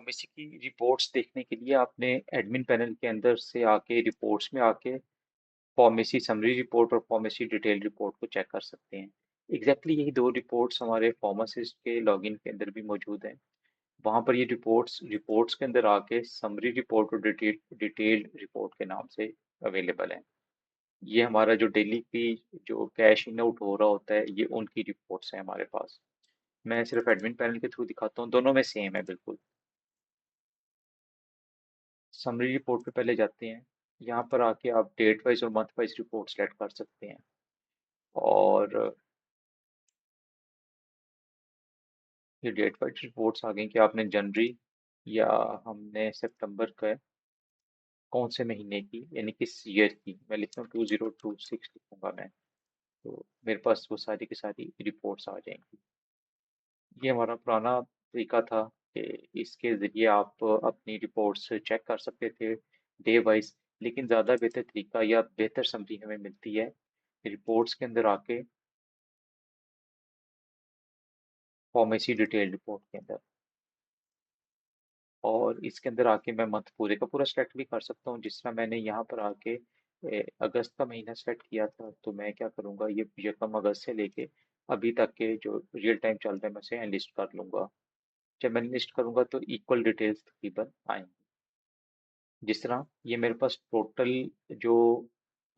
पॉमेसी की रिपोर्ट्स देखने के लिए आपने एडमिन पैनल के अंदर से आके रिपोर्ट्स में आके पॉमेसी समरी रिपोर्ट और पॉमेसी डिटेल रिपोर्ट को चेक कर सकते हैं। यही दो रिपोर्ट्स हमारे फार्मासिस्ट के लॉगिन के अंदर भी मौजूद हैं। वहाँ पर ये रिपोर्ट्स रिपोर्ट्स के अंदर आके समरी रिपोर्ट और डिटेल रिपोर्ट के नाम से अवेलेबल है। ये हमारा जो डेली की जो कैश इन आउट हो रहा होता है, ये उनकी रिपोर्ट्स हैं हमारे पास। मैं सिर्फ एडमिन पैनल के थ्रू दिखाता हूँ, दोनों में सेम है बिल्कुल। समरी रिपोर्ट पे पहले जाते हैं। यहाँ पर आके आप डेट वाइज और मंथ वाइज रिपोर्ट सेलेक्ट कर सकते हैं। और ये डेट वाइज रिपोर्ट्स आ गई कि आपने जनवरी या हमने सितंबर का कौन से महीने की यानी किस ईयर की, मैं लिखता हूँ 2026 लिखूंगा मैं। तो मेरे पास वो सारी की सारी रिपोर्ट्स आ जाएंगी। ये हमारा पुराना तरीका था कि इसके ज़रिए आप अपनी रिपोर्ट्स चेक कर सकते थे डे वाइज, लेकिन ज़्यादा बेहतर तरीका या बेहतर समरी हमें मिलती है रिपोर्ट्स के अंदर आके फार्मेसी डिटेल रिपोर्ट के अंदर। और इसके अंदर आके मैं मंथ पूरे का पूरा सेलेक्ट भी कर सकता हूँ। जिस तरह मैंने यहाँ पर आके अगस्त का महीना सेलेक्ट किया था, तो मैं क्या करूँगा, ये यकम अगस्त से लेके अभी तक के जो रियल टाइम चल रहा है मैं उसे एनलिस्ट कर लूँगा। जब मैं लिस्ट करूंगा तो इक्वल डिटेल्स तकरीबन आएंगी। जिस तरह ये मेरे पास टोटल जो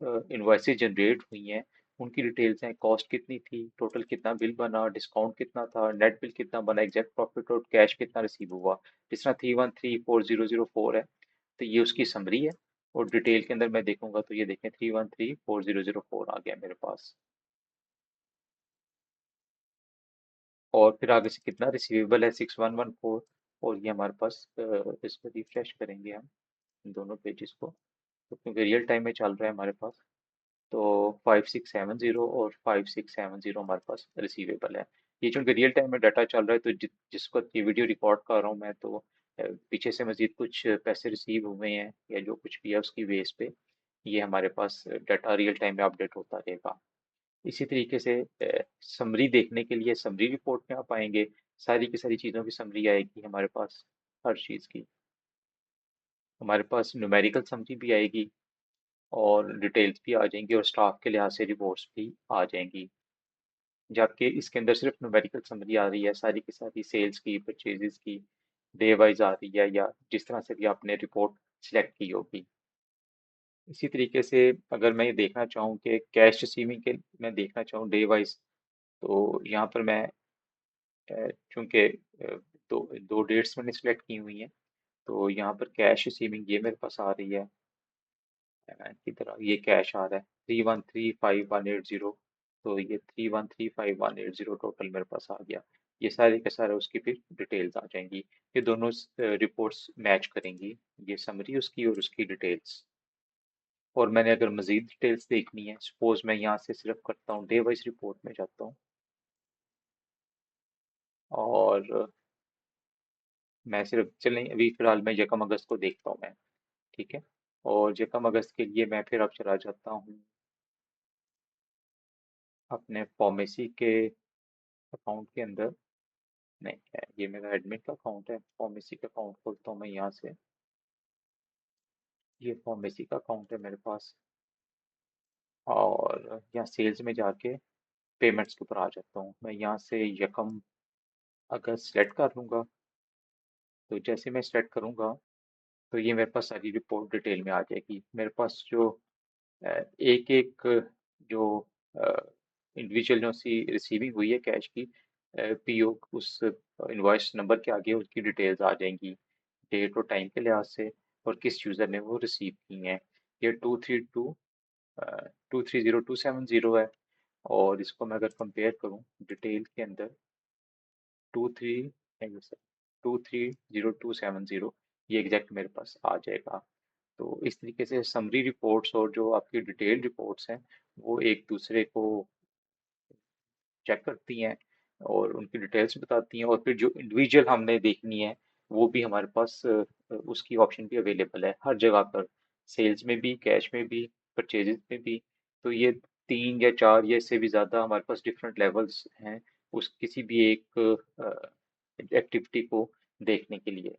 इनवॉइसेज जनरेट हुई हैं उनकी डिटेल्स हैं। कॉस्ट कितनी थी, टोटल कितना बिल बना, डिस्काउंट कितना था, नेट बिल कितना बना, एग्जैक्ट प्रॉफिट और कैश कितना रिसीव हुआ। जिस तरह 3134,004 है तो ये उसकी समरी है। और डिटेल के अंदर मैं देखूंगा तो ये देखें 3134,004 आ गया मेरे पास। और फिर आगे से कितना रिसीवेबल है 6114। और ये हमारे पास इसको रिफ्रेश करेंगे हम दोनों पेजेस को, तो क्योंकि रियल टाइम में चल रहा है हमारे पास। तो 5670 और 5670 हमारे पास रिसीवेबल है। ये चूंकि रियल टाइम में डाटा चल रहा है तो जिस वक्त ये वीडियो रिकॉर्ड कर रहा हूँ मैं, तो पीछे से मजीद कुछ पैसे रिसीव हुए हैं या जो कुछ भी है उसकी बेस पे ये हमारे पास डाटा रियल टाइम में अपडेट होता रहेगा। इसी तरीके से समरी देखने के लिए समरी रिपोर्ट में आप आएंगे, सारी की सारी चीज़ों की समरी आएगी हमारे पास। हर चीज़ की हमारे पास न्यूमेरिकल समरी भी आएगी और डिटेल्स भी आ जाएंगी और स्टाफ के लिहाज से रिपोर्ट्स भी आ जाएंगी। जबकि इसके अंदर सिर्फ न्यूमेरिकल समरी आ रही है, सारी की सारी सेल्स की, परचेजेस की डे वाइज आ रही है, या जिस तरह से भी आपने रिपोर्ट सिलेक्ट की होगी। इसी तरीके से अगर मैं ये देखना चाहूँ कि कैश रिसीविंग के मैं देखना चाहूँ डे वाइज, तो यहाँ पर मैं चूँकि दो दो डेट्स मैंने सेलेक्ट की हुई हैं, तो यहाँ पर कैश रिसीविंग ये मेरे पास आ रही है की तरह, ये कैश आ रहा है 3135,180। तो ये 3135,180 टोटल मेरे पास आ गया। ये सारे के सारे उसकी फिर डिटेल्स आ जाएंगी। ये दोनों रिपोर्ट्स मैच करेंगी, ये समरी उसकी और उसकी डिटेल्स। और मैंने अगर मजीद डिटेल्स देखनी है, सपोज मैं यहाँ से सिर्फ करता हूँ डे वाइज रिपोर्ट में जाता हूँ और मैं सिर्फ चलें अभी फ़िलहाल मैं यकम अगस्त को देखता हूँ मैं, ठीक है। और यकम अगस्त के लिए मैं फिर अब चला जाता हूँ अपने फार्मेसी के अकाउंट के अंदर। नहीं है, ये मेरा एडमिन का अकाउंट है। फार्मेसी का अकाउंट खोलता हूँ मैं यहाँ से। ये फार्मेसी का अकाउंट है मेरे पास। और यहाँ सेल्स में जाके पेमेंट्स के ऊपर आ जाता हूँ मैं। यहाँ से यकम अगस्त सेलेक्ट कर लूँगा। तो जैसे मैं सेलेक्ट करूँगा तो ये मेरे पास सारी रिपोर्ट डिटेल में आ जाएगी। मेरे पास जो एक एक जो इंडिविजुअल जो सी रिसीविंग हुई है कैश की पीओ, उस इनवॉइस नंबर के आगे उसकी डिटेल्स आ जाएंगी डेट और टाइम के लिहाज से, और किस यूज़र ने वो रिसीव की हैं। ये 232 230 270 है। और इसको मैं अगर कंपेयर करूँ डिटेल के अंदर 23 230 270, ये एग्जैक्ट मेरे पास आ जाएगा। तो इस तरीके से समरी रिपोर्ट्स और जो आपकी डिटेल रिपोर्ट्स हैं वो एक दूसरे को चेक करती हैं और उनकी डिटेल्स बताती हैं। और फिर जो इंडिविजुअल हमने देखनी है वो भी हमारे पास उसकी ऑप्शन भी अवेलेबल है हर जगह पर, सेल्स में भी, कैश में भी, परचेजेस में भी। तो ये तीन या चार या इससे भी ज़्यादा हमारे पास डिफरेंट लेवल्स हैं उस किसी भी एक एक्टिविटी को देखने के लिए।